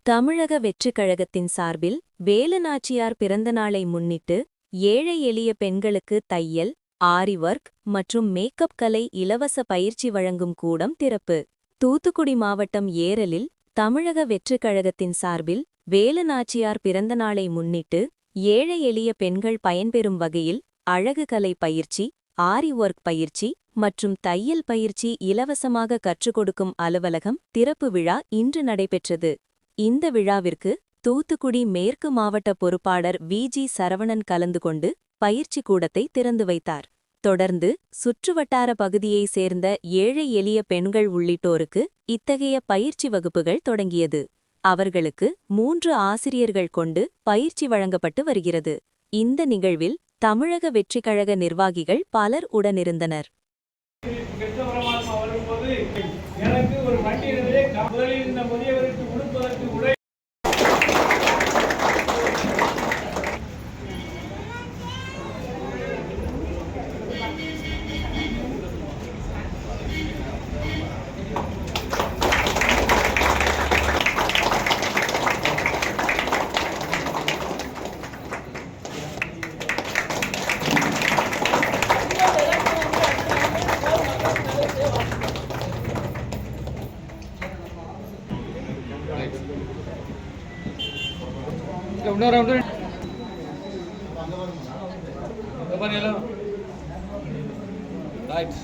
தமிழக வெற்றிக் கழகத்தின் சார்பில் வேலுநாச்சியார் பிறந்தநாளை முன்னிட்டு ஏழை எளிய பெண்களுக்கு தையல், ஆரி ஒர்க் மற்றும் மேக்கப் கலை இலவச பயிற்சி வழங்கும் கூடம் திறப்பு. தூத்துக்குடி மாவட்டம் ஏரலில் தமிழக வெற்றிக் கழகத்தின் சார்பில் வேலுநாச்சியார் பிறந்தநாளை முன்னிட்டு ஏழை எளிய பெண்கள் பயன்பெறும் வகையில் அழகு கலை பயிற்சி, ஆரி ஒர்க் பயிற்சி மற்றும் தையல் பயிற்சி இலவசமாக கற்றுக் கொடுக்கும் அலுவலகம் திறப்பு விழா இன்று நடைபெற்றது. இந்த விழாவிற்கு தூத்துக்குடி மேற்கு மாவட்ட பொறுப்பாளர் வி.ஜி. சரவணன் கலந்து கொண்டு பயிற்சி கூடத்தை திறந்து வைத்தார். தொடர்ந்து சுற்றுவட்டார பகுதியைச் சேர்ந்த ஏழை எளிய பெண்கள் உள்ளிட்டோருக்கு இத்தகைய பயிற்சி வகுப்புகள் தொடங்கியது. அவர்களுக்கு 3 ஆசிரியர்கள் கொண்டு பயிற்சி வழங்கப்பட்டு வருகிறது. இந்த நிகழ்வில் தமிழக வெற்றிக் கழக நிர்வாகிகள் பலர் உடனிருந்தனர். எனக்கு ஒரு வண்டி முதலில் இந்த முதியவருக்கு உடுப்பதற்கு உடை இன்னொரு ரவுண்டு ரைட்